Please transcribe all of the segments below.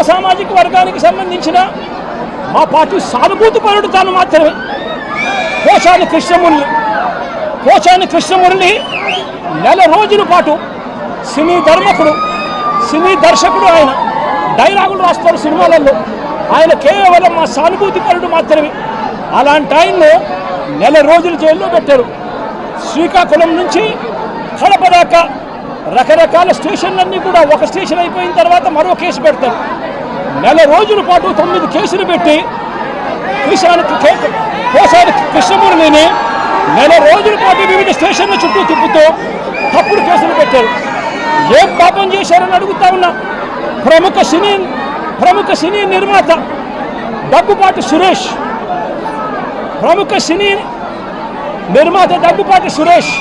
సామాజిక వర్గానికి సంబంధించిన మా పార్టీ సానుభూతి పరుడు తాను మాత్రమే. పోచాని కృష్ణమురళి నెల రోజుల పాటు సినీ దర్శకుడు, ఆయన డైలాగులు రాస్తారు సినిమాలలో. ఆయన కేవలం మా సానుభూతి పరుడు మాత్రమే. అలాంటి ఆయన్ను నెల రోజులు జైల్లో పెట్టారు. శ్రీకాకుళం నుంచి కడప దాకా రకరకాల స్టేషన్లన్నీ కూడా ఒక స్టేషన్ అయిపోయిన తర్వాత మరో కేసు పెడతారు. నెల రోజుల పాటు 9 కేసులు పెట్టి పోసాని కృష్ణమురళిని నెల రోజుల పాటు వివిధ స్టేషన్ల చుట్టూ తిప్పుతూ తప్పుడు కేసులు పెట్టారు. ఏం పాపం చేశారని అడుగుతా ఉన్నా. ప్రముఖ సినీ నిర్మాత దగ్గుపాటి సురేష్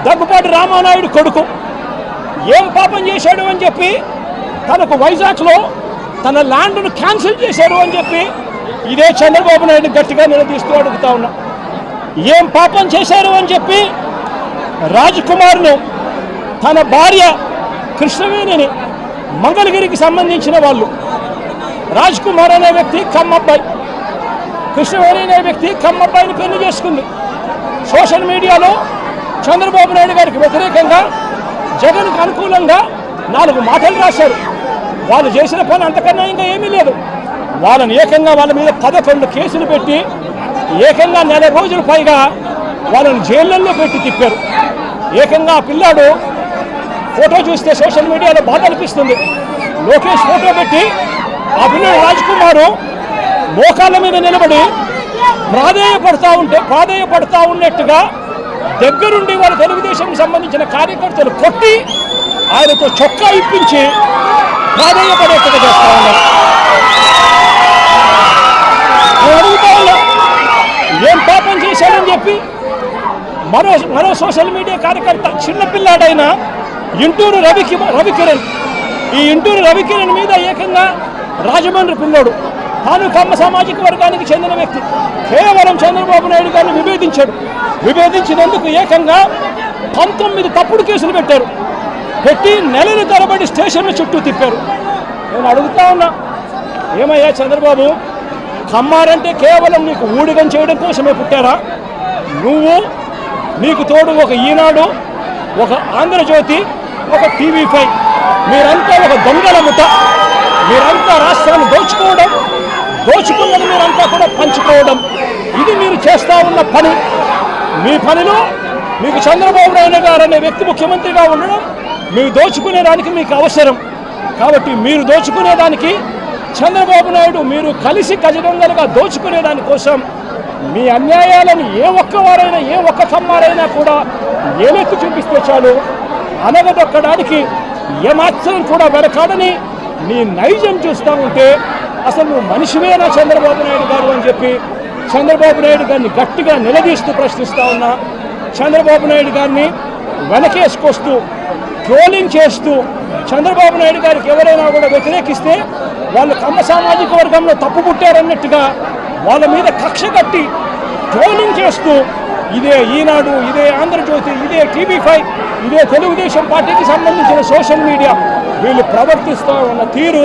దగ్గుపాటి రామానాయుడు కొడుకు ఏం పాపం చేశాడు అని చెప్పి తనకు వైజాగ్లో తన ల్యాండ్ను క్యాన్సిల్ చేశారు అని చెప్పి ఇదే చంద్రబాబు నాయుడు గట్టిగా నిలదీస్తూ అడుగుతా ఉన్నా. ఏం పాపం చేశారు అని చెప్పి రాజ్ కుమార్ను తన భార్య కృష్ణవేణిని మంగళగిరికి సంబంధించిన వాళ్ళు, రాజ్ కుమార్ అనే వ్యక్తి కమ్మబ్బాయి, కృష్ణవేణి అనే వ్యక్తి కమ్మబ్బాయిని పెళ్లి చేసుకుంది. సోషల్ మీడియాలో చంద్రబాబు నాయుడు గారికి వ్యతిరేకంగా జగన్కు అనుకూలంగా 4 మాటలు రాశారు. వాళ్ళు చేసిన పని అంతకన్నా ఇంకా ఏమీ లేదు. వాళ్ళని ఏకంగా వాళ్ళ మీద 11 కేసులు పెట్టి ఏకంగా నెల రోజుల పైగా వాళ్ళని జైళ్ళల్లో పెట్టి తిప్పారు. ఏకంగా ఆ పిల్లాడు ఫోటో చూస్తే సోషల్ మీడియాలో బాధ అనిపిస్తుంది. లోకేష్ ఫోటో పెట్టి ఆ పిల్లాడు రాజ్ కుమారు మోకాళ్ళ మీద నిలబడి ప్రాధేయపడతా ఉన్నట్టుగా దగ్గరుండి వాళ్ళ తెలుగుదేశం సంబంధించిన కార్యకర్తలు కొట్టి ఆయనతో చొక్కా ఇప్పించి ప్రాధేయపడేట్టుగా చేస్తా ఉన్నారు. అడుగుతా ఉన్నా ఏం పాపం చేశాడని చెప్పి మరో సోషల్ మీడియా కార్యకర్త చిన్నపిల్లాడైన ఇంటూరు రవికిరణ్, ఈ ఇంటూరు రవికిరణ్ మీద ఏకంగా రాజమండ్రి పిల్లోడు, తాను కమ్మ సామాజిక వర్గానికి చెందిన వ్యక్తి, కేవలం చంద్రబాబు నాయుడు గారిని విభేదించినందుకు ఏకంగా 19 తప్పుడు కేసులు పెట్టి నెలల తరబడి స్టేషన్ల చుట్టూ తిప్పారు. నేను అడుగుతా ఉన్నా, ఏమయ్యా చంద్రబాబు, కమ్మారంటే కేవలం నీకు ఊడిగం చేయడం కోసమే పుట్టారా? నీకు తోడు ఒక ఈనాడు, ఒక ఆంధ్రజ్యోతి, ఒక TV5, మీరంతా ఒక దొంగల ముఠ. మీరంతా రాష్ట్రాన్ని దోచుకున్నది మీరంతా కూడా పంచుకోవడం, ఇది మీరు చేస్తూ ఉన్న పని. మీ పనిలో మీకు చంద్రబాబు నాయుడు గారు అనే వ్యక్తి ముఖ్యమంత్రిగా ఉండడం, మీరు దోచుకునేదానికి మీకు అవసరం. కాబట్టి మీరు దోచుకునేదానికి చంద్రబాబు నాయుడు మీరు కలిసి ఖచ్చితంగా దోచుకునేదానికోసం మీ అన్యాయాలను ఏ ఒక్క కమ్మారైనా కూడా ఏలెత్తి చూపిస్తే చాలు అనగదొక్కడానికి ఏమాత్రం కూడా వెనకాడని నీ నైజం చూస్తూ ఉంటే అసలు నువ్వు మనిషివేనా చంద్రబాబు నాయుడు గారు అని చెప్పి చంద్రబాబు నాయుడు గారిని గట్టిగా నిలదీస్తూ ప్రశ్నిస్తూ ఉన్నా. చంద్రబాబు నాయుడు గారిని వెనకేసుకొస్తూ ట్రోలింగ్ చేస్తూ చంద్రబాబు నాయుడు గారికి ఎవరైనా కూడా వ్యతిరేకిస్తే వాళ్ళు కమ్మ సామాజిక వర్గంలో తప్పు పుట్టారన్నట్టుగా వాళ్ళ మీద కక్ష కట్టి ట్రోలింగ్ చేస్తూ ఇదే ఈనాడు, ఇదే ఆంధ్రజ్యోతి, ఇదే TV5, ఇదే తెలుగుదేశం పార్టీకి సంబంధించిన సోషల్ మీడియా వీళ్ళు ప్రవర్తిస్తూ ఉన్న తీరు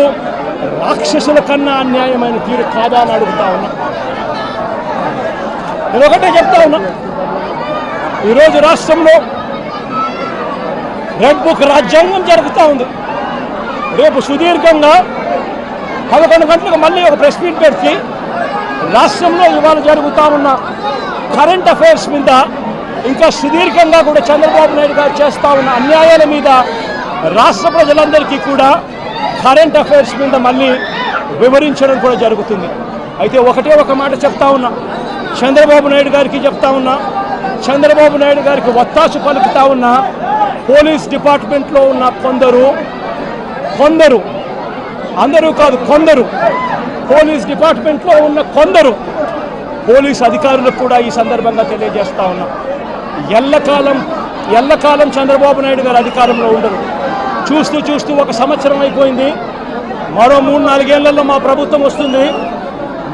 రాక్షసుల కన్నా అన్యాయమైన తీరు కాదా అని అడుగుతా ఉన్నా. నేను ఒకటే చెప్తా ఉన్నా, ఈరోజు రాష్ట్రంలో రెడ్ బుక్ రాజ్యాంగం జరుగుతూ ఉంది. రేపు సుదీర్ఘంగా 11 గంటలకు మళ్ళీ ఒక ప్రెస్ మీట్ పెట్టి రాష్ట్రంలో ఇవాళ జరుగుతూ ఉన్న కరెంట్ అఫైర్స్ మీద ఇంకా సుదీర్ఘంగా కూడా చంద్రబాబు నాయుడు గారు చేస్తూ ఉన్న అన్యాయాల మీద రాష్ట్ర ప్రజలందరికీ కూడా కరెంట్ అఫైర్స్ మీద మళ్ళీ వివరించడం కూడా జరుగుతుంది. అయితే ఒక మాట చెప్తా ఉన్నా, చంద్రబాబు నాయుడు గారికి చెప్తా ఉన్నా, చంద్రబాబు నాయుడు గారికి ఒత్తాసు పలుకుతా ఉన్న పోలీస్ డిపార్ట్మెంట్లో ఉన్న కొందరు, అందరూ కాదు కొందరు, పోలీస్ డిపార్ట్మెంట్లో ఉన్న కొందరు పోలీస్ అధికారులకు కూడా ఈ సందర్భంగా తెలియజేస్తా ఉన్నా, ఎల్లకాలం చంద్రబాబు నాయుడు గారు అధికారంలో ఉండరు. చూస్తూ 1 సంవత్సరం అయిపోయింది. మరో 3-4 ఏళ్లలో మా ప్రభుత్వం వస్తుంది.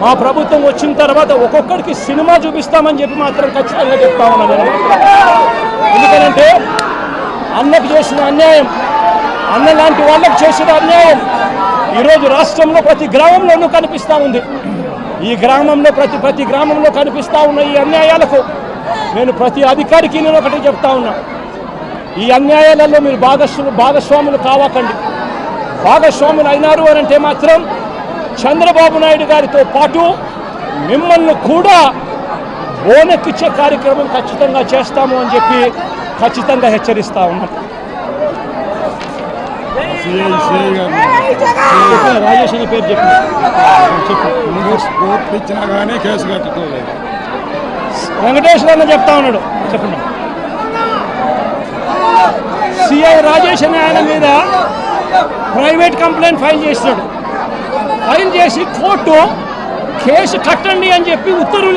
మా ప్రభుత్వం వచ్చిన తర్వాత ఒక్కొక్కడికి సినిమా చూపిస్తామని చెప్పి మాత్రం ఖచ్చితంగా చెప్తా ఉన్నాను. ఎందుకంటే అన్నకు చేసిన అన్యాయం, అన్న లాంటి వాళ్ళకు చేసిన అన్యాయం ఈరోజు రాష్ట్రంలో ప్రతి గ్రామంలోనూ కనిపిస్తూ ఉంది. ఈ గ్రామంలో ప్రతి గ్రామంలో కనిపిస్తూ ఉన్న ఈ అన్యాయాలకు నేను ప్రతి అధికారికి నేను ఒకటి చెప్తా ఉన్నా, ఈ అన్యాయాలలో మీరు భాగస్వాములు కావకండి. భాగస్వాములు అయినారు అని అంటే మాత్రం చంద్రబాబు నాయుడు గారితో పాటు మిమ్మల్ని కూడా బోనెక్కిచ్చే కార్యక్రమం ఖచ్చితంగా చేస్తాము అని చెప్పి ఖచ్చితంగా హెచ్చరిస్తా ఉన్నాం. రాజేష్ అని పేరు చెప్పినా కానీ కేసు కట్టుకోలేదు. వెంకటేశ్వర అన్న చెప్తా ఉన్నాడు, చెప్పండి. సిఐ రాజేష్ అనే ఆయన మీద ప్రైవేట్ కంప్లైంట్ ఫైల్ చేసినాడు. ఫైల్ చేసి కోర్టు కేసు కట్టండి అని చెప్పి ఉత్తర్వులు